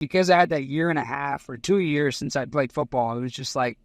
because I had that year and a half or 2 years since I played football, it was just like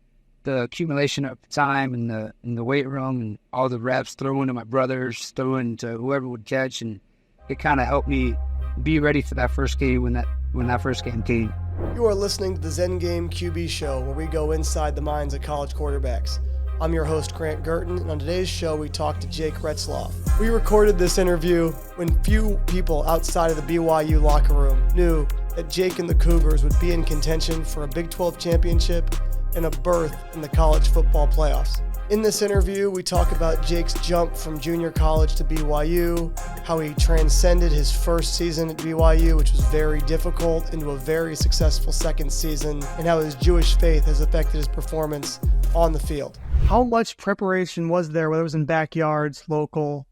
the accumulation of time in the weight room and all the reps, throwing to my brothers, throwing to whoever would catch, and it kind of helped me be ready for that first game when that first game came. You are listening to the Zen Game QB Show, where we go inside the minds of college quarterbacks. I'm your host, Grant Gerton, and on today's show, we talk to Jake Retzlaff. We recorded this interview when few people outside of the BYU locker room knew that Jake and the Cougars would be in contention for a Big 12 championship and a berth in the college football playoffs. In this interview, we talk about Jake's jump from junior college to BYU, how he transcended his first season at BYU, which was very difficult, into a very successful second season, and how his Jewish faith has affected his performance on the field. How much preparation was there, whether it was in backyards, local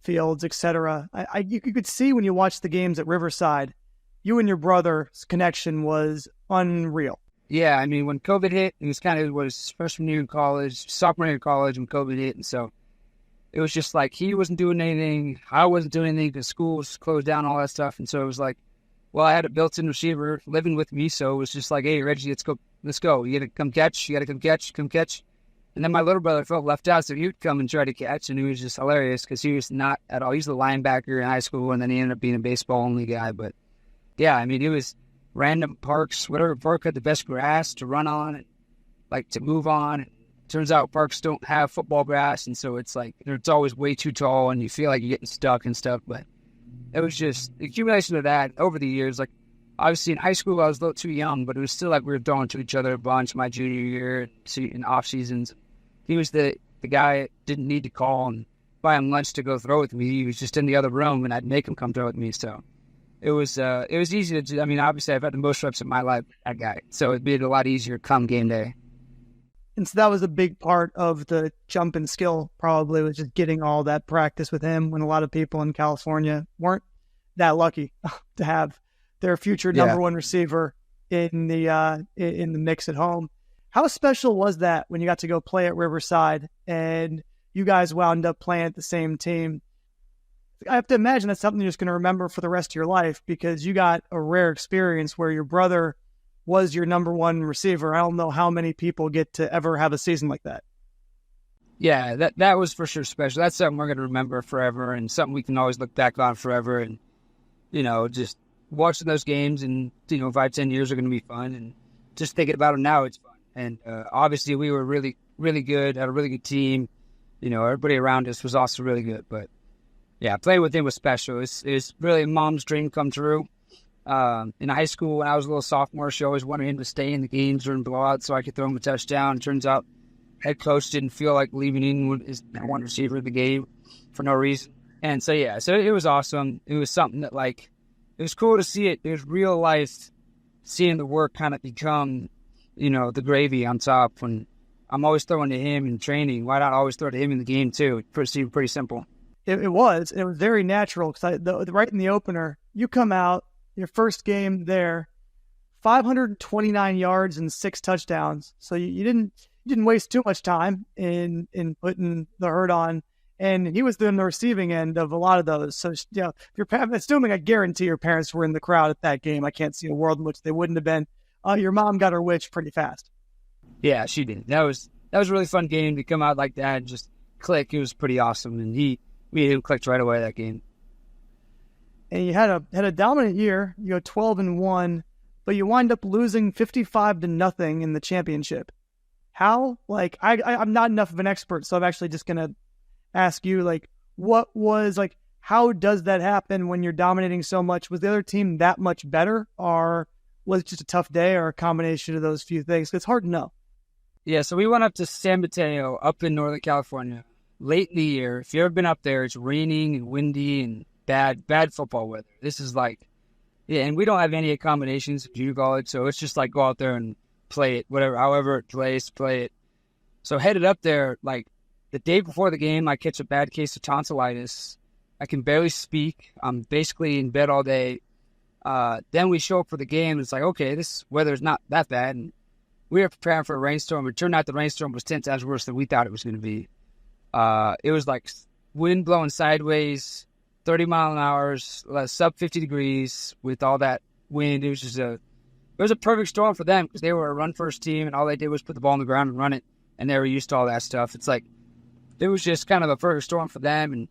fields, etc.? You could see when you watched the games at Riverside, you and your brother's connection was unreal. Yeah, I mean, when COVID hit, it was freshman year in college, sophomore year in college when COVID hit, and so it was just like he wasn't doing anything, I wasn't doing anything because school was closed down, all that stuff, and so it was like, well, I had a built-in receiver living with me, so it was just like, hey, Reggie, let's go. You got to come catch. And then my little brother felt left out, so he would come and try to catch, and it was just hilarious because he was not at all. He was a linebacker in high school, and then he ended up being a baseball-only guy. But, yeah, I mean, it was random parks, whatever park had the best grass to run on and, like, to move on. And it turns out parks don't have football grass, and so it's like it's always way too tall, and you feel like you're getting stuck and stuff. But it was just the accumulation of that over the years. Like, obviously, in high school, I was a little too young, but it was still like we were throwing to each other a bunch my junior year in off seasons. He was the guy that didn't need to call and buy him lunch to go throw with me. He was just in the other room, and I'd make him come throw with me. So it was easy to do. I mean, obviously, I've had the most reps in my life, that guy. So it made it a lot easier come game day. And so that was a big part of the jump in skill, probably, was just getting all that practice with him when a lot of people in California weren't that lucky to have their future number one receiver in the mix at home. How special was that when you got to go play at Riverside and you guys wound up playing at the same team? I have to imagine that's something you're just going to remember for the rest of your life because you got a rare experience where your brother was your number one receiver. I don't know how many people get to ever have a season like that. Yeah, that was for sure special. That's something we're going to remember forever and something we can always look back on forever. And, just watching those games and, 5-10 years are going to be fun. And just thinking about them now, it's fun. And obviously we were really, really good, had a really good team. Everybody around us was also really good. But, yeah, playing with him was special. It was really a mom's dream come true. In high school, when I was a little sophomore, she always wanted him to stay in the games during blowouts so I could throw him a touchdown. It turns out head coach didn't feel like leaving in his one receiver of the game for no reason. And so, yeah, so it was awesome. It was something that, it was cool to see it. It was real life, seeing the work kind of become the gravy on top when I'm always throwing to him in training. Why not always throw to him in the game, too? It seemed pretty simple. It was very natural because right in the opener, you come out, your first game there, 529 yards and 6 touchdowns. So you didn't waste too much time in putting the hurt on. And he was in the receiving end of a lot of those. So, assuming I guarantee your parents were in the crowd at that game, I can't see a world in which they wouldn't have been. Your mom got her wish pretty fast. Yeah, she did. That was a really fun game to come out like that and just click. It was pretty awesome, and me and him clicked right away that game. And you had a dominant year. You go 12-1, but you wind up losing 55-0 in the championship. How? I'm not enough of an expert, so I'm actually just gonna ask you, how does that happen when you're dominating so much? Was the other team that much better, or was it just a tough day, or a combination of those few things? It's hard to know. Yeah, so we went up to San Mateo up in Northern California late in the year. If you've ever been up there, it's raining and windy and bad football weather. This is and we don't have any accommodations at junior college, so it's just go out there and play it, however it plays, play it. So headed up there, the day before the game, I catch a bad case of tonsillitis. I can barely speak. I'm basically in bed all day. Then we show up for the game. It's okay, this weather's not that bad. And we were preparing for a rainstorm. It turned out the rainstorm was 10 times worse than we thought it was going to be. It was wind blowing sideways, 30 mile an hour, sub 50 degrees with all that wind. It was a perfect storm for them because they were a run-first team, and all they did was put the ball on the ground and run it, and they were used to all that stuff. It's like it was just kind of a perfect storm for them, and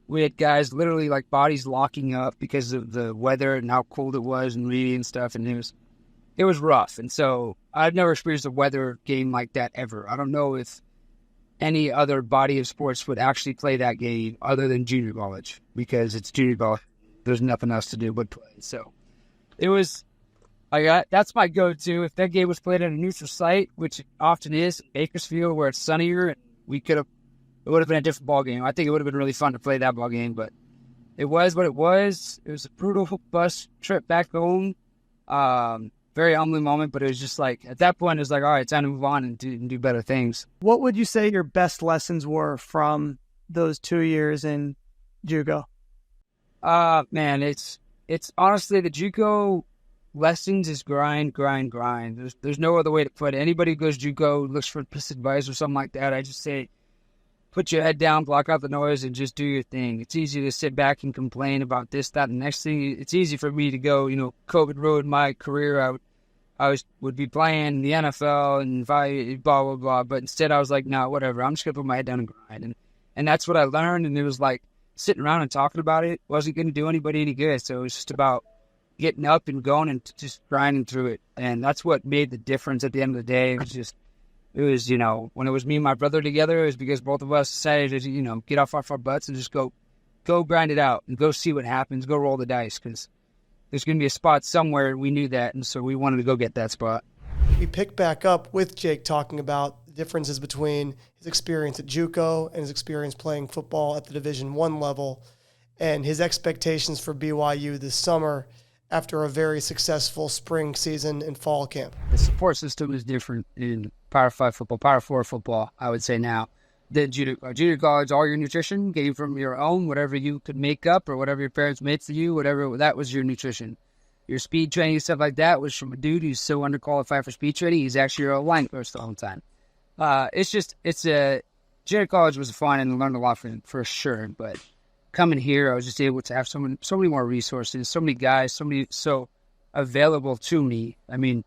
we had guys literally like bodies locking up because of the weather and how cold it was and windy and stuff, and it was rough. And so I've never experienced a weather game like that ever. I don't know if any other body of sports would actually play that game other than junior college, because it's junior college. There's nothing else to do but play. So it was, that's my go-to. If that game was played at a neutral site, which it often is in Bakersfield, where it's sunnier, and it would have been a different ball game. I think it would have been really fun to play that ball game, but it was what it was. It was a brutal bus trip back home. Very humbling moment, but it was just like, at that point, it was like, all right, time to move on and do better things. What would you say your best lessons were from those 2 years in JUCO? Man, it's honestly, the JUCO lessons is grind. There's no other way to put it. Anybody who goes JUCO, looks for advice or something like that, I just say, put your head down, block out the noise, and just do your thing. It's easy to sit back and complain about this, that, and the next thing. It's easy for me to go, COVID ruined my career. I would be playing in the NFL and blah, blah, blah. But instead I was like, no, whatever. I'm just going to put my head down and grind. And that's what I learned. And it was like sitting around and talking about it wasn't going to do anybody any good. So it was just about getting up and going and just grinding through it. And that's what made the difference at the end of the day. It was, when it was me and my brother together, it was because both of us decided to, get off our butts and just go grind it out and go see what happens, go roll the dice, because there's going to be a spot somewhere. We knew that, and so we wanted to go get that spot. We picked back up with Jake talking about the differences between his experience at JUCO and his experience playing football at the Division I level and his expectations for BYU this summer after a very successful spring season and fall camp. The support system is different in Power 5 football, Power 4 football, I would say now. Then junior college, all your nutrition came from your own, whatever you could make up or whatever your parents made for you, whatever, that was your nutrition. Your speed training, stuff like that, was from a dude who's so underqualified for speed training, he's actually your line coach the whole time. Junior college was fun and learned a lot for sure, but coming here, I was just able to have so many more resources, so many guys, so available to me. I mean,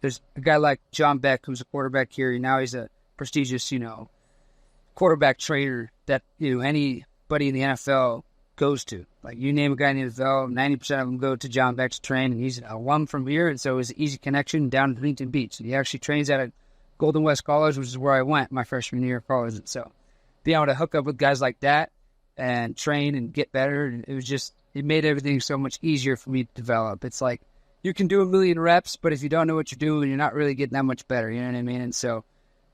there's a guy like John Beck, who's a quarterback here. Now he's a prestigious, quarterback trainer that, anybody in the NFL goes to. Like, you name a guy in the NFL, 90% of them go to John Beck to train, and he's an alum from here, and so it's an easy connection down to Huntington Beach. And he actually trains at a Golden West College, which is where I went my freshman year of college. And so being able to hook up with guys like that and train and get better, and it made everything so much easier for me to develop. It's like, you can do 1 million reps, but if you don't know what you're doing, you're not really getting that much better. You know what I mean? And so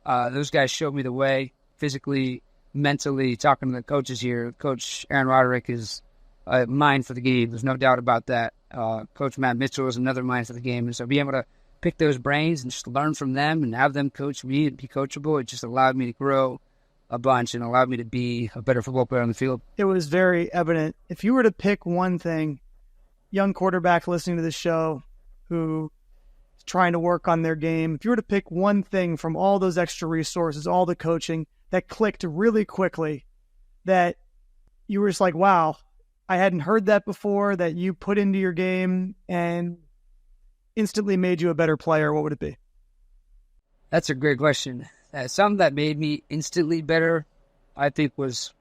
those guys showed me the way, physically, mentally. Talking to the coaches here, Coach Aaron Roderick is a mind for the game. There's no doubt about that. Coach Matt Mitchell is another mind for the game. And so being able to pick those brains and just learn from them and have them coach me and be coachable, it just allowed me to grow a bunch and allowed me to be a better football player on the field. It was very evident. If you were to pick one thing, young quarterback listening to this show who is trying to work on their game, if you were to pick one thing from all those extra resources, all the coaching that clicked really quickly, that you were just like, wow, I hadn't heard that before, that you put into your game and instantly made you a better player, what would it be? That's a great question. Something that made me instantly better, I think, was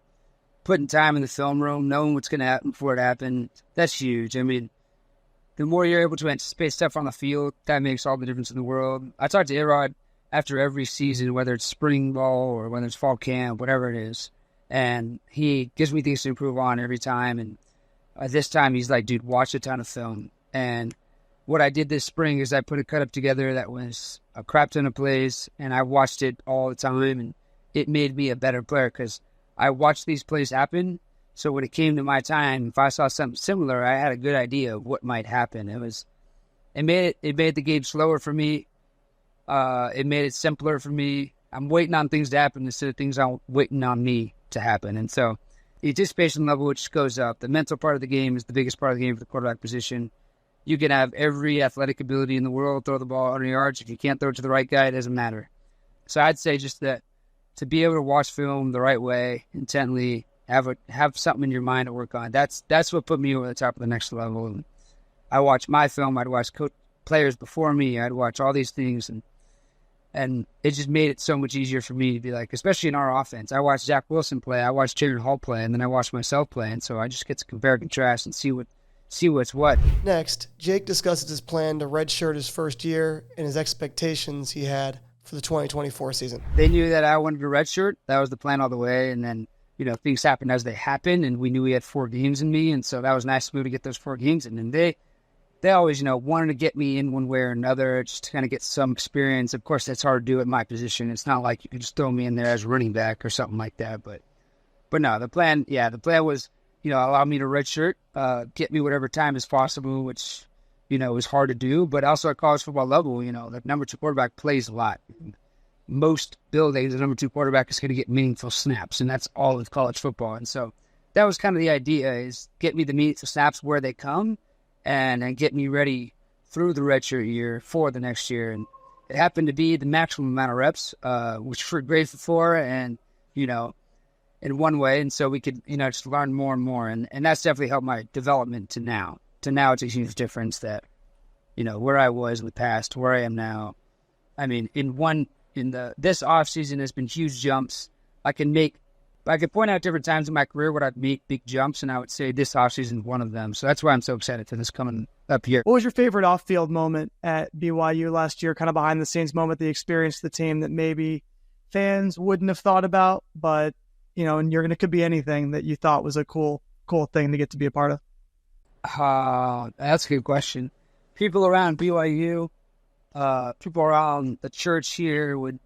putting time in the film room, knowing what's going to happen before it happened. That's huge. I mean, the more you're able to anticipate stuff on the field, that makes all the difference in the world. I talk to A-Rod after every season, whether it's spring ball or whether it's fall camp, whatever it is, and he gives me things to improve on every time. And this time he's like, dude, watch a ton of film. And what I did this spring is I put a cut-up together that was a crap ton of plays, and I watched it all the time, and it made me a better player because I watched these plays happen. So when it came to my time, if I saw something similar, I had a good idea of what might happen. It made the game slower for me. It made it simpler for me. I'm waiting on things to happen instead of things I'm waiting on me to happen. And so the anticipation level, which goes up, the mental part of the game is the biggest part of the game for the quarterback position. You can have every athletic ability in the world, throw the ball 100 yards. If you can't throw it to the right guy, it doesn't matter. So I'd say just that to be able to watch film the right way, intently, have something in your mind to work on. That's what put me over the top of the next level. And I watch my film. I'd watch players before me. I'd watch all these things, and it just made it so much easier for me to be like, especially in our offense. I watched Zach Wilson play. I watched Jaren Hall play, and then I watched myself play. And so I just get to compare and contrast and see what's what. Next, Jake discusses his plan to redshirt his first year and his expectations he had for the 2024 season. They knew that I wanted to redshirt. That was the plan all the way. And then, things happened as they happened, and we knew we had 4 games in me. And so that was nice for me to get those 4 games in. And they always, wanted to get me in one way or another just to kind of get some experience. Of course, that's hard to do at my position. It's not like you can just throw me in there as running back or something like that. But no, the plan was, allow me to redshirt, get me whatever time is possible, which, is hard to do. But also at college football level, the number 2 quarterback plays a lot. Most buildings, the number 2 quarterback is going to get meaningful snaps, and that's all of college football. And so that was kind of the idea, is get me the meaningful snaps where they come, and get me ready through the redshirt year for the next year. And it happened to be the maximum amount of reps, which we're grateful for, and, in one way. And so we could, just learn more and more. And that's definitely helped my development to now. To now, it's a huge difference that, where I was in the past, where I am now. I mean, this offseason has been huge jumps. I could point out different times in my career where I'd make big jumps, and I would say this offseason is one of them. So that's why I'm so excited for this coming up here. What was your favorite off-field moment at BYU last year, kind of behind-the-scenes moment, the experience of the team that maybe fans wouldn't have thought about, but, and it could be anything that you thought was a cool thing to get to be a part of? That's a good question. People around BYU, people around the church here would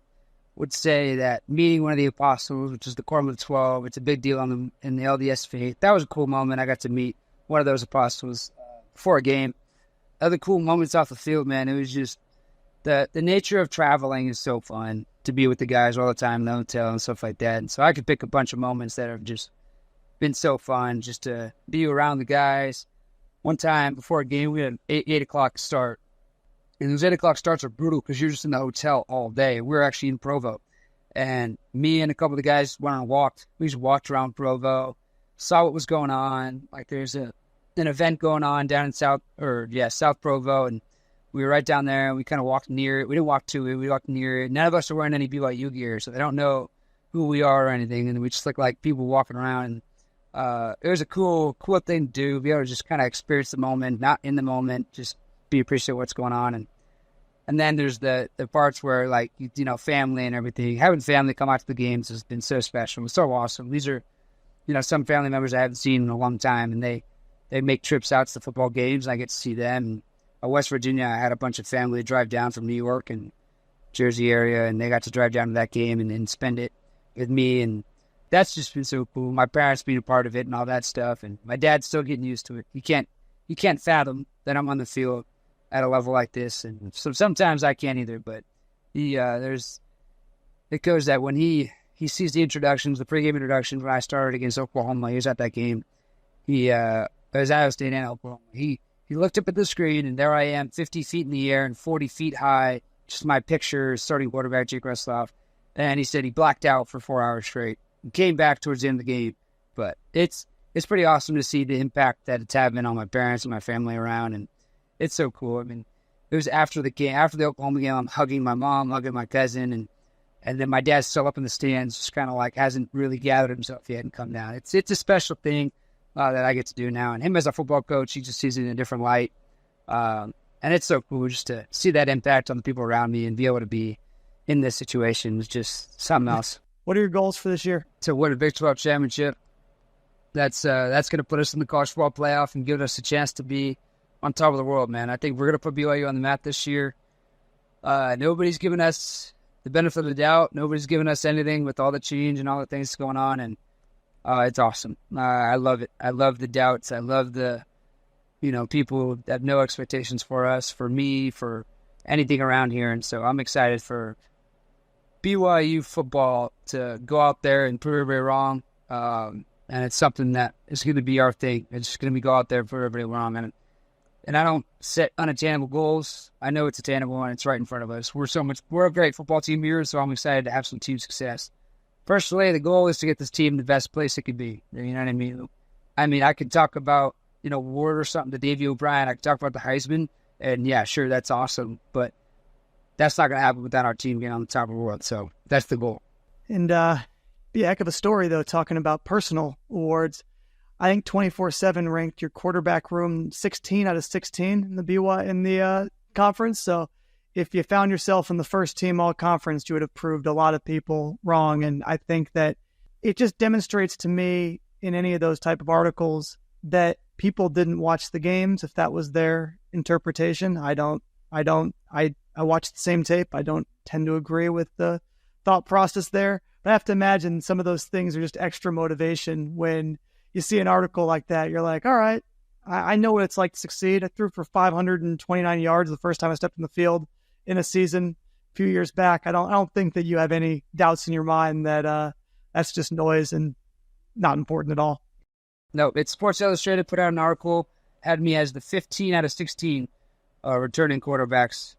say that meeting one of the apostles, which is the Quorum of the 12, it's a big deal in the LDS faith. That was a cool moment. I got to meet one of those apostles before a game. Other cool moments off the field, man. It was just the nature of traveling is so fun, to be with the guys all the time in the hotel and stuff like that. And so I could pick a bunch of moments that have just been so fun, just to be around the guys. One time before a game, we had an 8 o'clock start. And those 8 o'clock starts are brutal because you're just in the hotel all day. We were actually in Provo. And me and a couple of the guys went on a walk. We just walked around Provo, saw what was going on. Like there's an event going on down in South Provo. And we were right down there, and we kind of walked near it. We didn't walk to it. We walked near it. None of us are wearing any BYU gear, so they don't know who we are or anything. And we just look like people walking around. And it was a cool thing to do, be able to just kind of experience the moment, not in the moment, just be appreciative of what's going on. And then there's the parts where, like, family and everything. Having family come out to the games has been so special. It's so awesome. These are, some family members I haven't seen in a long time, and they make trips out to the football games, and I get to see them. And West Virginia, I had a bunch of family drive down from New York and Jersey area, and they got to drive down to that game and spend it with me. And that's just been so cool. My parents being a part of it and all that stuff, and my dad's still getting used to it. You can't fathom that I'm on the field at a level like this, and so sometimes I can't either. But it goes that when he sees the introductions, the pregame introductions when I started against Oklahoma, he was at that game. It was Iowa State and Oklahoma. He looked up at the screen, and there I am, 50 feet in the air and 40 feet high, just my picture, starting quarterback Jake Retzlaff. And he said he blacked out for 4 hours straight and came back towards the end of the game. But it's pretty awesome to see the impact that it's having on my parents and my family around, and it's so cool. I mean, it was after the Oklahoma game, I'm hugging my mom, hugging my cousin, and then my dad's still up in the stands, just kind of like hasn't really gathered himself yet and come down. It's a special thing that I get to do now. And him as a football coach, he just sees it in a different light. And it's so cool just to see that impact on the people around me and be able to be in this situation is just something else. What are your goals for this year? To win a Big 12 championship. That's going to put us in the college football playoff and give us a chance to be on top of the world, man. I think we're going to put BYU on the map this year. Nobody's given us the benefit of the doubt. Nobody's given us anything with all the change and all the things going on, and it's awesome. I love it. I love the doubts. I love the, people that have no expectations for us, for me, for anything around here. And so I'm excited for BYU football to go out there and prove everybody wrong. And it's something that is going to be our thing. It's just going to be go out there and prove everybody wrong. And I don't set unattainable goals. I know it's attainable and it's right in front of us. We're a great football team here, so I'm excited to have some team success. Personally, the goal is to get this team the best place it could be. You know what I mean? I mean, I could talk about award or something to Davey O'Brien. I could talk about the Heisman, and yeah, sure, that's awesome, but that's not going to happen without our team getting on the top of the world. So that's the goal. And be a heck of a story, though, talking about personal awards. I think 24/7 ranked your quarterback room 16 out of 16 in the conference. So if you found yourself in the first team all conference, you would have proved a lot of people wrong. And I think that it just demonstrates to me in any of those type of articles that people didn't watch the games if that was their interpretation. I watched the same tape. I don't tend to agree with the thought process there. But I have to imagine some of those things are just extra motivation. When you see an article like that, you're like, all right, I know what it's like to succeed. I threw for 529 yards the first time I stepped in the field in a season a few years back. I don't think that you have any doubts in your mind that that's just noise and not important at all. No, it's Sports Illustrated put out an article, had me as the 15 out of 16 returning quarterbacks,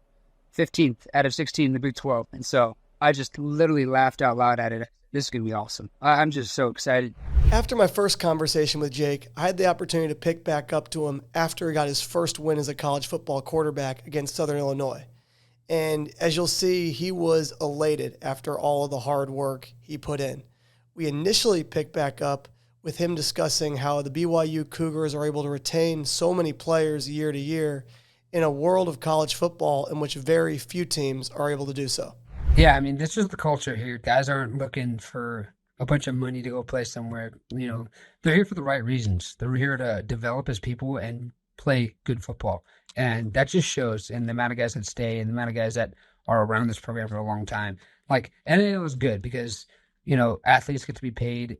15th out of 16 in the Big 12. And so I just literally laughed out loud at it. This is going to be awesome. I'm just so excited. After my first conversation with Jake, I had the opportunity to pick back up to him after he got his first win as a college football quarterback against Southern Illinois. And as you'll see, he was elated after all of the hard work he put in. We initially picked back up with him discussing how the BYU Cougars are able to retain so many players year to year in a world of college football in which very few teams are able to do so. Yeah, I mean, this is the culture here. Guys aren't looking for a bunch of money to go play somewhere. They're here for the right reasons. They're here to develop as people and play good football. And that just shows in the amount of guys that stay and the amount of guys that are around this program for a long time. Like, NIL is good because, athletes get to be paid,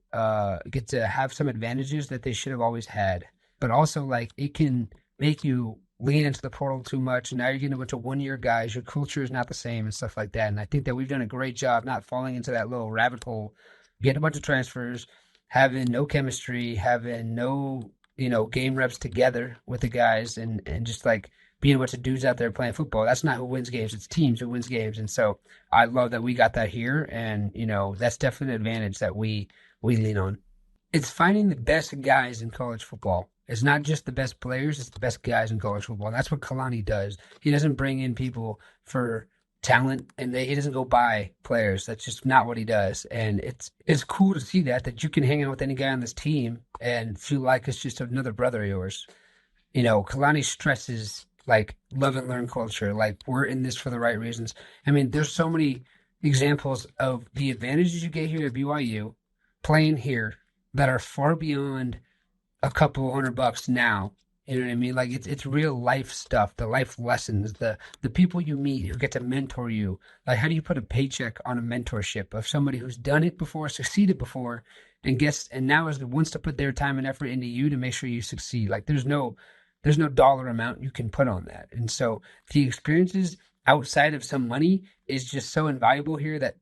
get to have some advantages that they should have always had. But also, like, it can make you lean into the portal too much. And now you're getting a bunch of one-year guys. Your culture is not the same and stuff like that. And I think that we've done a great job not falling into that little rabbit hole, getting a bunch of transfers, having no chemistry, having no, game reps together with the guys, and just like being a bunch of dudes out there playing football. That's not who wins games. It's teams who wins games. And so I love that we got that here. And, that's definitely an advantage that we lean on. It's finding the best guys in college football. It's not just the best players, it's the best guys in college football. And that's what Kalani does. He doesn't bring in people for talent, and he doesn't go buy players. That's just not what he does. And it's cool to see that you can hang out with any guy on this team and feel like it's just another brother of yours. Kalani stresses like love and learn culture. Like, we're in this for the right reasons. I mean, there's so many examples of the advantages you get here at BYU playing here that are far beyond a couple $100 now. You know what I mean? Like, it's real life stuff, the life lessons, the people you meet who get to mentor you. Like, how do you put a paycheck on a mentorship of somebody who's done it before, succeeded before, and now wants to put their time and effort into you to make sure you succeed? Like, there's no dollar amount you can put on that. And so the experiences outside of some money is just so invaluable here that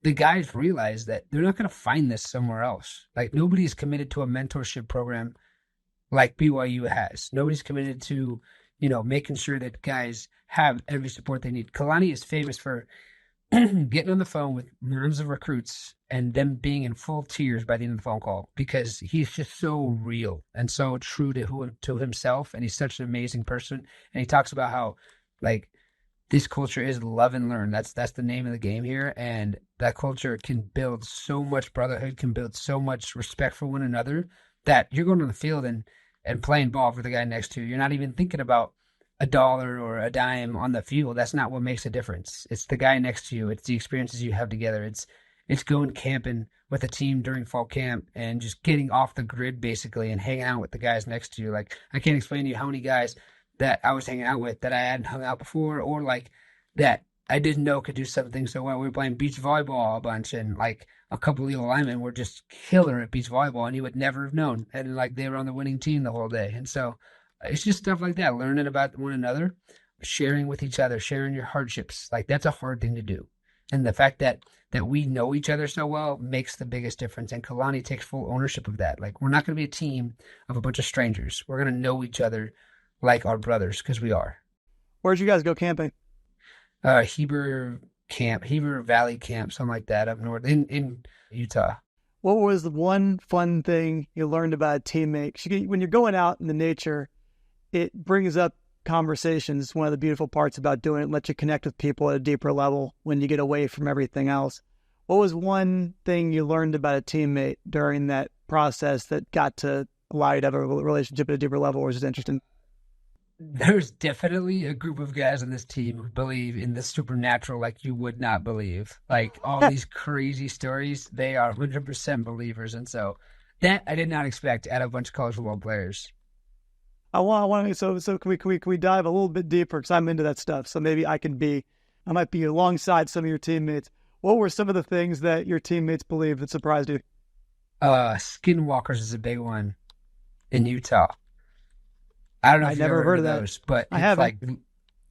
the guys realize that they're not going to find this somewhere else. Like, nobody's committed to a mentorship program like BYU has. Nobody's committed to, making sure that guys have every support they need. Kalani is famous for getting on the phone with moms of recruits and them being in full tears by the end of the phone call, because he's just so real and so true to himself. And he's such an amazing person. And he talks about how, like, this culture is love and learn. That's the name of the game here. And that culture can build so much brotherhood, can build so much respect for one another, that you're going on the field and playing ball for the guy next to you. You're not even thinking about a dollar or a dime on the field. That's not what makes a difference. It's the guy next to you. It's the experiences you have together. It's going camping with a team during fall camp and just getting off the grid, basically, and hanging out with the guys next to you. Like, I can't explain to you how many guys that I was hanging out with that I hadn't hung out before, or like that I didn't know could do something so well. We were playing beach volleyball a bunch, and like a couple of legal linemen were just killer at beach volleyball, and you would never have known. And like, they were on the winning team the whole day. And so it's just stuff like that, learning about one another, sharing with each other, sharing your hardships. Like, that's a hard thing to do. And the fact that we know each other so well makes the biggest difference. And Kalani takes full ownership of that. Like, we're not going to be a team of a bunch of strangers. We're going to know each other like our brothers, because we are. Where'd you guys go camping? Heber Valley Camp, something like that, up north in Utah. What was the one fun thing you learned about a teammate? 'Cause when you're going out in the nature, it brings up conversations. One of the beautiful parts about doing it, lets you connect with people at a deeper level when you get away from everything else. What was one thing you learned about a teammate during that process that got to allow you to have a relationship at a deeper level, or was it interesting? There's definitely a group of guys on this team who believe in the supernatural like you would not believe. Like all these crazy stories, they are 100% believers. And so that I did not expect out of a bunch of college football players. So can we dive a little bit deeper, because I'm into that stuff. So maybe I might be alongside some of your teammates. What were some of the things that your teammates believed that surprised you? Skinwalkers is a big one in Utah. I don't know if you've ever heard of those, but I haven't. like,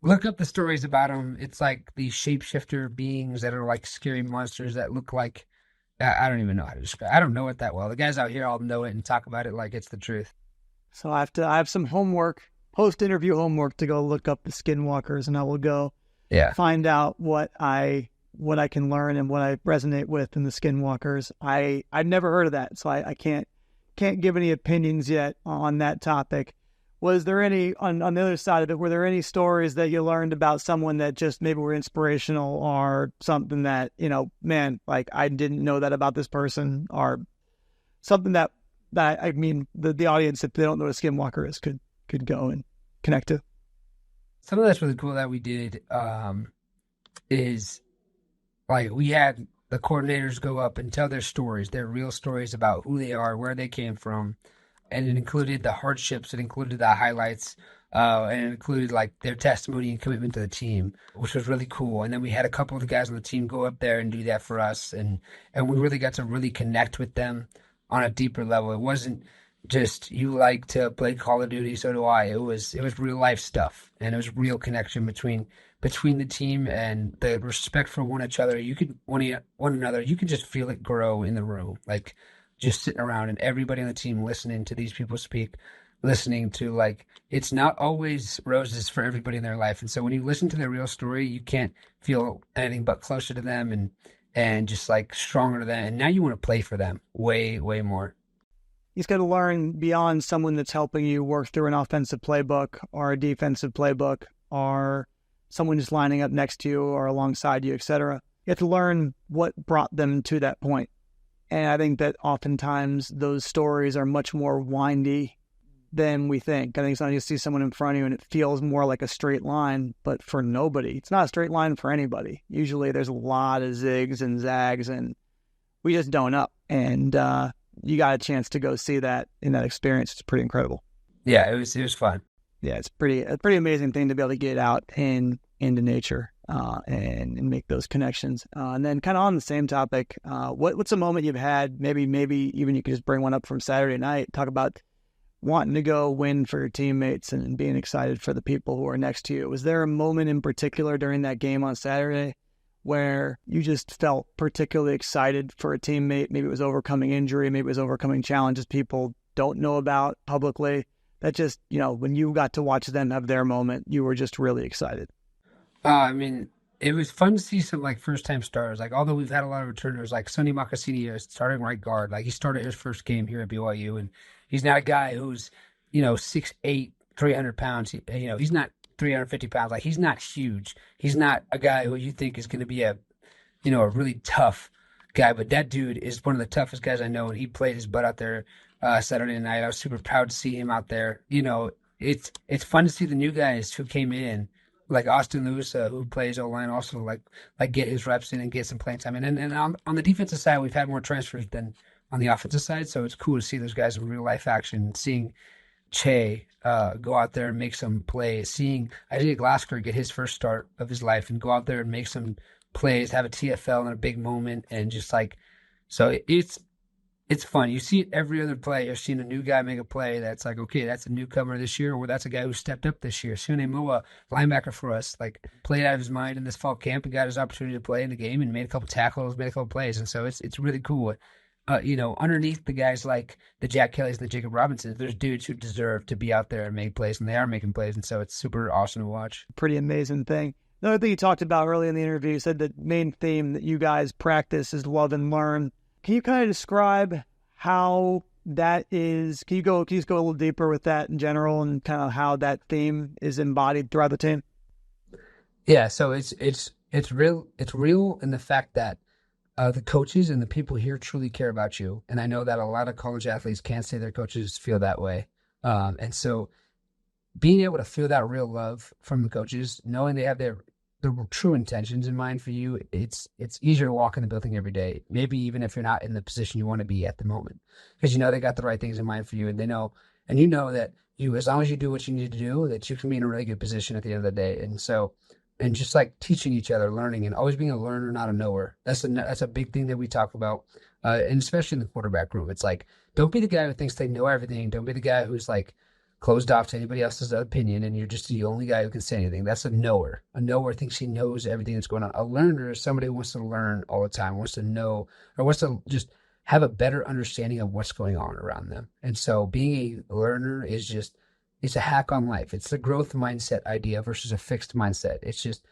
look up the stories about them. It's like these shapeshifter beings that are like scary monsters that look like, I don't even know how to describe. I don't know it that well. The guys out here all know it and talk about it like it's the truth. So I have some homework, post-interview homework, to go look up the Skinwalkers, and I will go find out what I can learn and what I resonate with in the Skinwalkers. I've never heard of that, so I can't give any opinions yet on that topic. Was there any, on the other side of it, were there any stories that you learned about someone that just maybe were inspirational, or something that, man, like I didn't know that about this person, or something that I mean, the audience, if they don't know what a Skinwalker is, could go and connect to? Something that's really cool that we did is like we had the coordinators go up and tell their stories, their real stories about who they are, where they came from. And it included the hardships, it included the highlights, and it included like their testimony and commitment to the team, which was really cool. And then we had a couple of the guys on the team go up there and do that for us. And we really got to really connect with them on a deeper level. It wasn't just you like to play Call of Duty, so do I. It was real life stuff, and it was real connection between the team and the respect for one another. You could just feel it grow in the room, like just sitting around and everybody on the team listening to these people speak, listening to, like, it's not always roses for everybody in their life. And so when you listen to their real story, you can't feel anything but closer to them and just like stronger to them. And now you want to play for them way, way more. You just got to learn beyond someone that's helping you work through an offensive playbook or a defensive playbook, or someone just lining up next to you or alongside you, etc. You have to learn what brought them to that point. And I think that oftentimes those stories are much more windy than we think. I think sometimes you see someone in front of you and it feels more like a straight line, but for nobody, it's not a straight line for anybody. Usually there's a lot of zigs and zags, and we just don't know. And you got a chance to go see that in that experience. It's pretty incredible. Yeah, it was fun. Yeah, it's a pretty amazing thing to be able to get out into nature and make those connections. And then kind of on the same topic, what's a moment you've had, maybe even you could just bring one up from Saturday night, talk about wanting to go win for your teammates and being excited for the people who are next to you. Was there a moment in particular during that game on Saturday where you just felt particularly excited for a teammate? Maybe it was overcoming injury, maybe it was overcoming challenges people don't know about publicly, that just, when you got to watch them have their moment, you were just really excited? I mean, it was fun to see some like first-time starters. Like, although we've had a lot of returners, like Sonny Makasini is starting right guard. Like, he started his first game here at BYU, and he's not a guy who's, 6'8", 300 pounds. He's not 350 pounds. Like, he's not huge. He's not a guy who you think is going to be a really tough guy. But that dude is one of the toughest guys I know, and he played his butt out there Saturday night. I was super proud to see him out there. It's fun to see the new guys who came in, like Austin Lewis, who plays O-line, also like get his reps in and get some playing time. And on the defensive side, we've had more transfers than on the offensive side, so it's cool to see those guys in real life action. Seeing Che go out there and make some plays, seeing Isaiah Glasgow get his first start of his life and go out there and make some plays, have a TFL in a big moment, and just like, so it's fun. You see it every other play. You're seeing a new guy make a play that's like, okay, that's a newcomer this year, or that's a guy who stepped up this year. Sune Moa, linebacker for us, like played out of his mind in this fall camp and got his opportunity to play in the game and made a couple tackles, made a couple plays. And so it's really cool. Underneath the guys like the Jack Kellys and the Jacob Robinsons, there's dudes who deserve to be out there and make plays, and they are making plays. And so it's super awesome to watch. Pretty amazing thing. Another thing you talked about early in the interview, you said the main theme that you guys practice is love and learn. Can you kind of describe how that is? Can you just go a little deeper with that in general and kind of how that theme is embodied throughout the team? Yeah, so it's real in the fact that the coaches and the people here truly care about you. And I know that a lot of college athletes can't say their coaches feel that way. And so being able to feel that real love from the coaches, knowing they have their true intentions in mind for you, it's easier to walk in the building every day. Maybe even if you're not in the position you want to be at the moment, because you know they got the right things in mind for you, and they know, and you know that you, as long as you do what you need to do, that you can be in a really good position at the end of the day. And so, and just like teaching each other, learning, and always being a learner, not a knower. That's a big thing that we talk about, and especially in the quarterback room. It's like, don't be the guy who thinks they know everything. Don't be the guy who's like closed off to anybody else's opinion, and you're just the only guy who can say anything. That's a knower. A knower thinks he knows everything that's going on. A learner is somebody who wants to learn all the time, wants to know, or wants to just have a better understanding of what's going on around them. And so being a learner is just, it's a hack on life. It's the growth mindset idea versus a fixed mindset. It's just,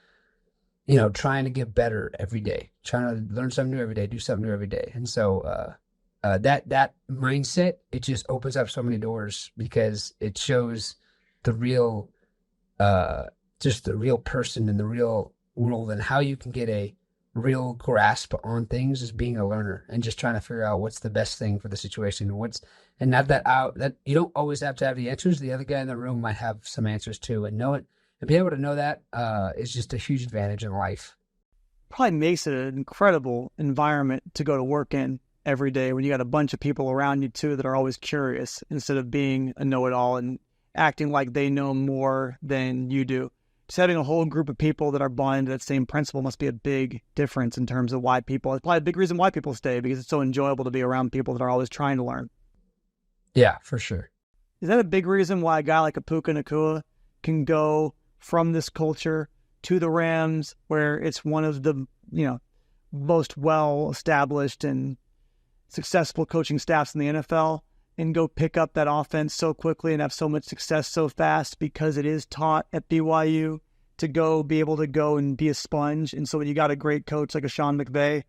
trying to get better every day, trying to learn something new every day, do something new every day. And so that mindset, it just opens up so many doors because it shows the real, just the real person in the real world, and how you can get a real grasp on things as being a learner and just trying to figure out what's the best thing for the situation, and not that you don't always have to have the answers. The other guy in the room might have some answers too, and know it, and be able to know that is just a huge advantage in life. Probably makes it an incredible environment to go to work in every day when you got a bunch of people around you too that are always curious instead of being a know-it-all and acting like they know more than you do. Just having a whole group of people that are bonded to that same principle must be a big difference in terms of why people, it's probably a big reason why people stay, because it's so enjoyable to be around people that are always trying to learn. Yeah, for sure. Is that a big reason why a guy like Apuka Nakua can go from this culture to the Rams, where it's one of the, most well-established and successful coaching staffs in the NFL, and go pick up that offense so quickly and have so much success so fast because it is taught at BYU to be able to go and be a sponge. And so when you got a great coach like a Sean McVay,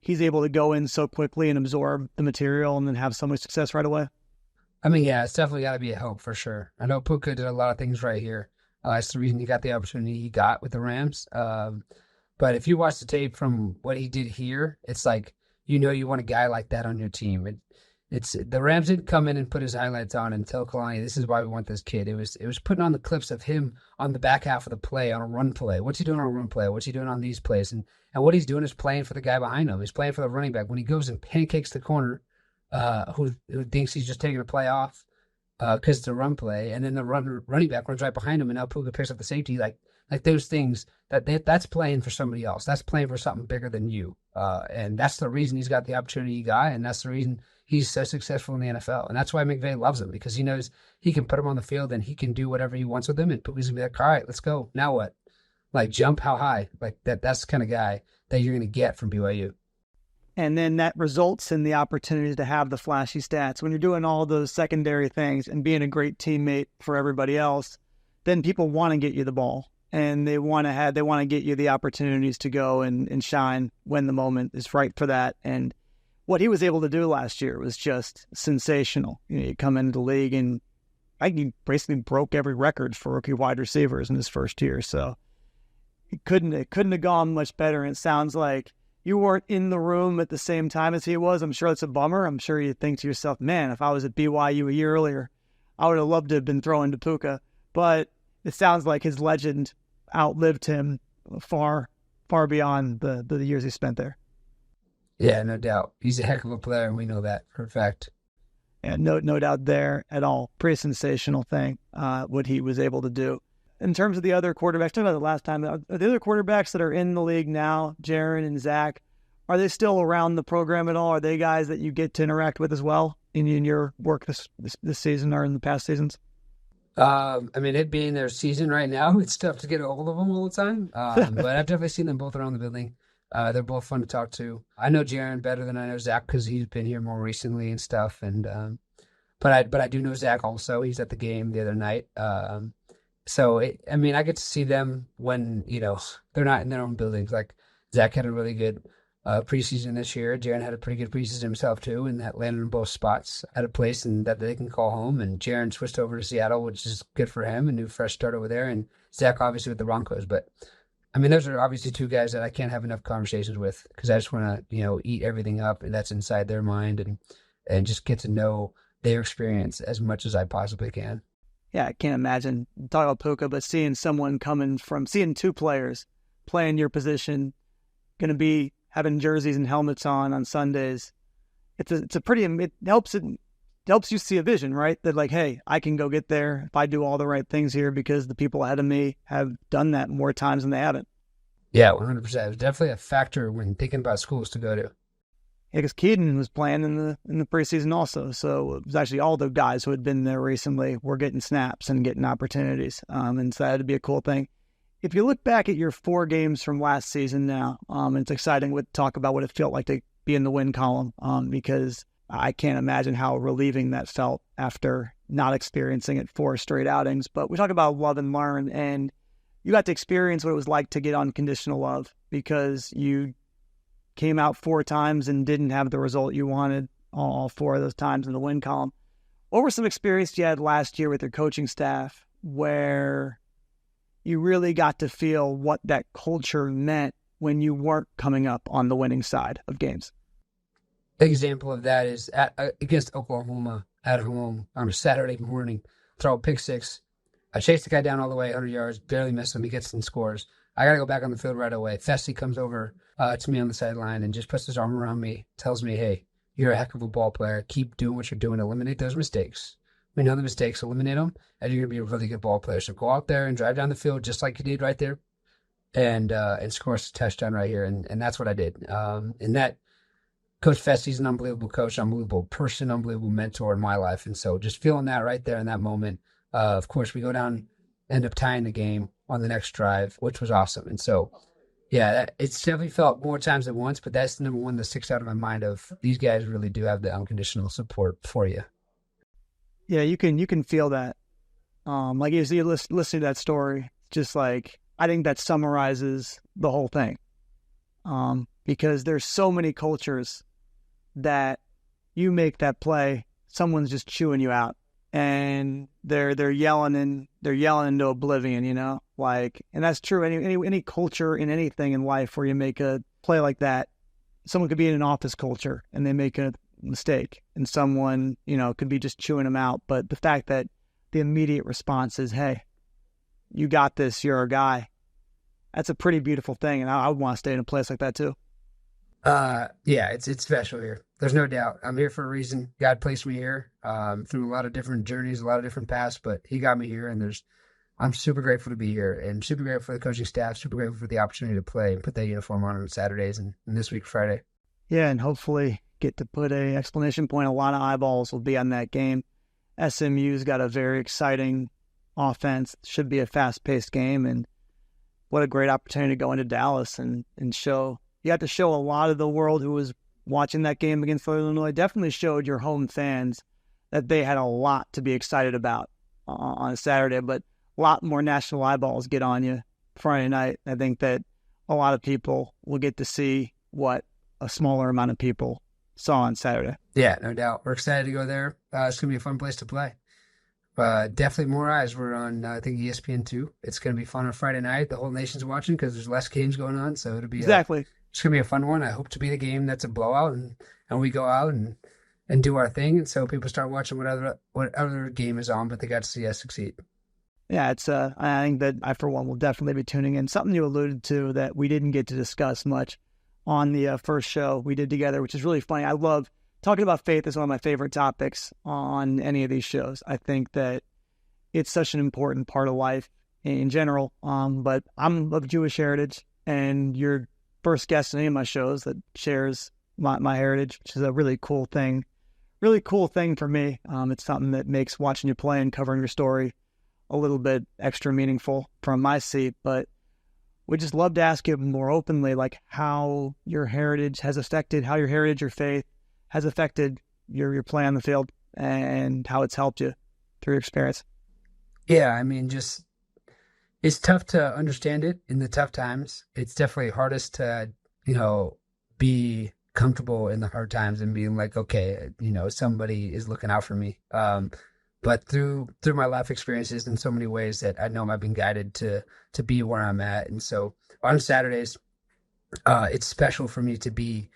he's able to go in so quickly and absorb the material and then have so much success right away. I mean, yeah, it's definitely got to be a help for sure. I know Puka did a lot of things right here. That's the reason he got the opportunity he got with the Rams. But if you watch the tape from what he did here, it's like, you want a guy like that on your team. It's the Rams didn't come in and put his highlights on and tell Kalani, this is why we want this kid. It was putting on the clips of him on the back half of the play, on a run play. What's he doing on a run play? What's he doing on these plays? And what he's doing is playing for the guy behind him. He's playing for the running back. When he goes and pancakes the corner, who thinks he's just taking a play off because it's a run play, and then the running back runs right behind him, and now Puka picks up the safety. Like those things, that's playing for somebody else. That's playing for something bigger than you. And that's the reason he's got the opportunity he got, and that's the reason he's so successful in the NFL. And that's why McVay loves him, because he knows he can put him on the field and he can do whatever he wants with him, and Puka's going to be like, all right, let's go. Now what? Like, jump how high? Like, that's the kind of guy that you're going to get from BYU. And then that results in the opportunity to have the flashy stats. When you're doing all those secondary things and being a great teammate for everybody else, then people want to get you the ball. And they want to get you the opportunities to go and shine when the moment is right for that. And what he was able to do last year was just sensational. You come into the league and he basically broke every record for rookie wide receivers in his first year. So it couldn't have gone much better. And it sounds like you weren't in the room at the same time as he was. I'm sure it's a bummer. I'm sure you think to yourself, man, if I was at BYU a year earlier, I would have loved to have been thrown to Puka. But it sounds like his legend outlived him far, far beyond the years he spent there. Yeah, no doubt. He's a heck of a player, and we know that for a fact. Yeah, no doubt there at all. Pretty sensational thing, what he was able to do. In terms of the other quarterbacks, talked about it last time, are the other quarterbacks that are in the league now, Jaren and Zach, are they still around the program at all? Are they guys that you get to interact with as well in your work this season or in the past seasons? I mean, it being their season right now, it's tough to get a hold of them all the time. But I've definitely seen them both around the building. They're both fun to talk to. I know Jaren better than I know Zach because he's been here more recently and stuff. And but I do know Zach also. He's at the game the other night. So I get to see them when they're not in their own buildings. Like Zach had a really good preseason this year. Jaren had a pretty good preseason himself too, and that landed in both spots at a place and that they can call home. And Jaren switched over to Seattle, which is good for him, a new fresh start over there. And Zach obviously with the Broncos. But I mean, those are obviously two guys that I can't have enough conversations with because I just want to, eat everything up that's inside their mind and just get to know their experience as much as I possibly can. Yeah, I can't imagine talking about Puka, but seeing two players playing your position, going to be having jerseys and helmets on Sundays. It helps you see a vision, right? That like, hey, I can go get there if I do all the right things here because the people ahead of me have done that more times than they haven't. Yeah, 100%. It was definitely a factor when thinking about schools to go to. Yeah, because Keaton was playing in the preseason also, so it was actually all the guys who had been there recently were getting snaps and getting opportunities, and so that'd be a cool thing. If you look back at your 4 games from last season now, it's exciting to talk about what it felt like to be in the win column, because I can't imagine how relieving that felt after not experiencing it 4 straight outings. But we talk about love and learn, and you got to experience what it was like to get unconditional love because you came out 4 times and didn't have the result you wanted all 4 of those times in the win column. What were some experiences you had last year with your coaching staff where you really got to feel what that culture meant when you weren't coming up on the winning side of games? Example of that is against Oklahoma at home on a Saturday morning, throw a pick 6. I chase the guy down all the way, 100 yards, barely miss him. He gets and scores. I got to go back on the field right away. Fessy comes over to me on the sideline and just puts his arm around me, tells me, hey, you're a heck of a ball player. Keep doing what you're doing. Eliminate those mistakes. We know the mistakes. Eliminate them, and you're going to be a really good ball player. So go out there and drive down the field just like you did right there and score us a touchdown right here. And that's what I did. And that Coach Fessy's an unbelievable coach, unbelievable person, unbelievable mentor in my life. And so just feeling that right there in that moment, of course, we go down, end up tying the game on the next drive, which was awesome. And so, yeah, it's definitely felt more times than once, but that's the number one that sticks out of my mind of these guys really do have the unconditional support for you. Yeah, you can feel that. Like you see, listening to that story, just like, I think that summarizes the whole thing. Because there's so many cultures that you make that play, someone's just chewing you out, and they're yelling into oblivion, like, and that's true. Any culture in anything in life where you make a play like that, someone could be in an office culture and they make a mistake, and someone could be just chewing them out. But the fact that the immediate response is, "Hey, you got this. You're a guy." That's a pretty beautiful thing, and I would want to stay in a place like that too. Yeah, it's special here. There's no doubt. I'm here for a reason. God placed me here through a lot of different journeys, a lot of different paths, but he got me here, and I'm super grateful to be here, and super grateful for the coaching staff, super grateful for the opportunity to play and put that uniform on Saturdays and this week Friday. Yeah, and hopefully get to put a exclamation point. A lot of eyeballs will be on that game. SMU's got a very exciting offense. Should be a fast-paced game, and what a great opportunity to go into Dallas and show. You got to show a lot of the world who was watching that game against Illinois. Definitely showed your home fans that they had a lot to be excited about on a Saturday, but a lot more national eyeballs get on you Friday night. I think that a lot of people will get to see what a smaller amount of people saw on Saturday. Yeah, no doubt. We're excited to go there. It's going to be a fun place to play. Definitely more eyes. We're on, I think, ESPN2. It's going to be fun on Friday night. The whole nation's watching because there's less games going on, so it'll be exactly. It's going to be a fun one. I hope to be the game that's a blowout, and we go out and do our thing, and so people start watching what other game is on, but they got to see us succeed. Yeah, it's I think that I, for one, will definitely be tuning in. Something you alluded to that we didn't get to discuss much on the first show we did together, which is really funny. I love talking about faith. Is one of my favorite topics on any of these shows. I think that it's such an important part of life in general. But I'm of Jewish heritage, and you're first guest in any of my shows that shares my heritage, which is a really cool thing. Really cool thing for me. It's something that makes watching you play and covering your story a little bit extra meaningful from my seat. But we just love to ask you more openly, like how your heritage, your faith has affected your play on the field and how it's helped you through your experience. Yeah, I mean, it's tough to understand it in the tough times. It's definitely hardest to, be comfortable in the hard times and being like, okay, somebody is looking out for me. But through my life experiences in so many ways that I know I've been guided to be where I'm at. And so on Saturdays, it's special for me to be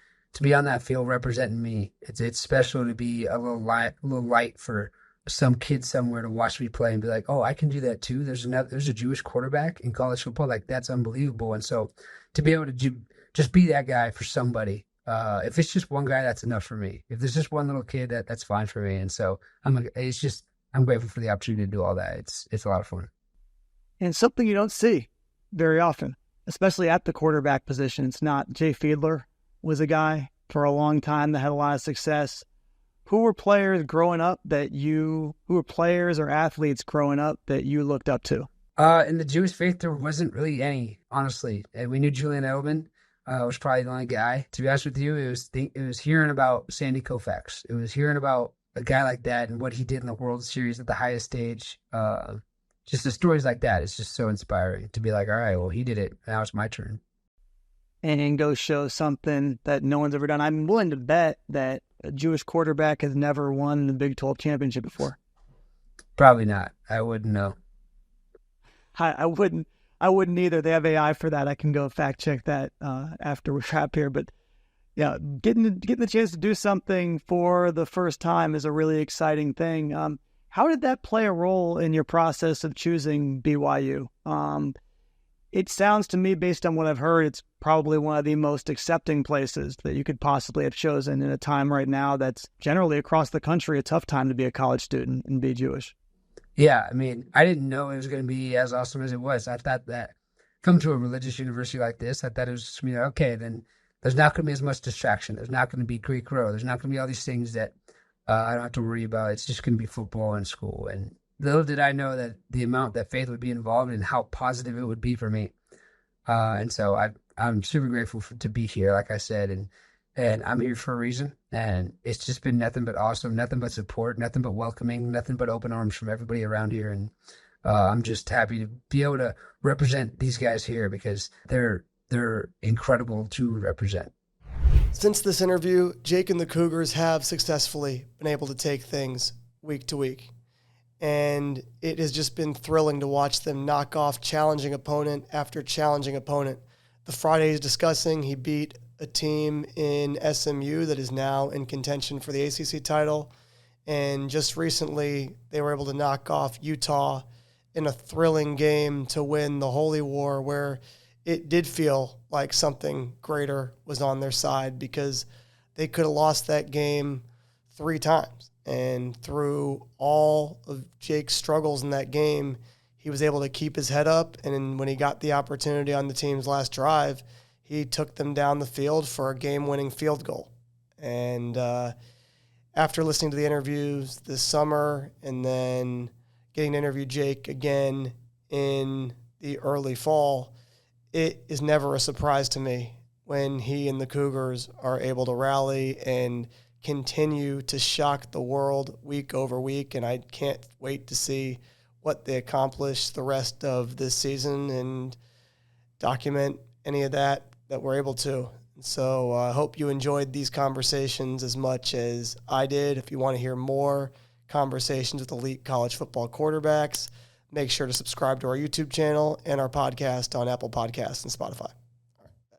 on that field representing me. It's special to be a little light for some kid somewhere to watch me play and be like, oh, I can do that too. There's a Jewish quarterback in college football. Like, that's unbelievable. And so to be able to just be that guy for somebody, if it's just one guy, that's enough for me. If there's just one little kid, that's fine for me. And so I'm grateful for the opportunity to do all that. It's a lot of fun. And something you don't see very often, especially at the quarterback position. It's not. Jay Fiedler was a guy for a long time that had a lot of success. Who were players growing up who were players or athletes growing up that you looked up to? In the Jewish faith, there wasn't really any, honestly. And we knew Julian Edelman was probably the only guy. To be honest with you, it was hearing about Sandy Koufax. It was hearing about a guy like that and what he did in the World Series at the highest stage. Just the stories like that. It's just so inspiring to be like, all right, well, he did it. Now it's my turn. And go show something that no one's ever done. I'm willing to bet that a Jewish quarterback has never won the Big 12 championship before. Probably not. I wouldn't know. I wouldn't either. They have AI for that. I can go fact check that after we wrap here. But yeah, getting the chance to do something for the first time is a really exciting thing. How did that play a role in your process of choosing BYU? It sounds to me, based on what I've heard, it's probably one of the most accepting places that you could possibly have chosen in a time right now that's generally across the country a tough time to be a college student and be Jewish. Yeah, I mean, I didn't know it was going to be as awesome as it was. I thought that come to a religious university like this, I thought it was just going to be okay, then there's not going to be as much distraction. There's not going to be Greek row. There's not going to be all these things that I don't have to worry about. It's just going to be football and school. And little did I know that the amount that faith would be involved and how positive it would be for me. And so I'm super grateful to be here, like I said, and I'm here for a reason. And it's just been nothing but awesome, nothing but support, nothing but welcoming, nothing but open arms from everybody around here. And I'm just happy to be able to represent these guys here because they're incredible to represent. Since this interview, Jake and the Cougars have successfully been able to take things week to week. And it has just been thrilling to watch them knock off challenging opponent after challenging opponent. The Friday he's discussing, he beat a team in SMU that is now in contention for the ACC title. And just recently, they were able to knock off Utah in a thrilling game to win the Holy War, where it did feel like something greater was on their side because they could have lost that game 3 times. And through all of Jake's struggles in that game, he was able to keep his head up. And when he got the opportunity on the team's last drive, he took them down the field for a game-winning field goal. And after listening to the interviews this summer and then getting to interview Jake again in the early fall, it is never a surprise to me when he and the Cougars are able to rally and continue to shock the world week over week. And I can't wait to see what they accomplish the rest of this season and document any of that we're able to. So I hope you enjoyed these conversations as much as I did. If you want to hear more conversations with elite college football quarterbacks, make sure to subscribe to our YouTube channel and our podcast on Apple Podcasts and Spotify.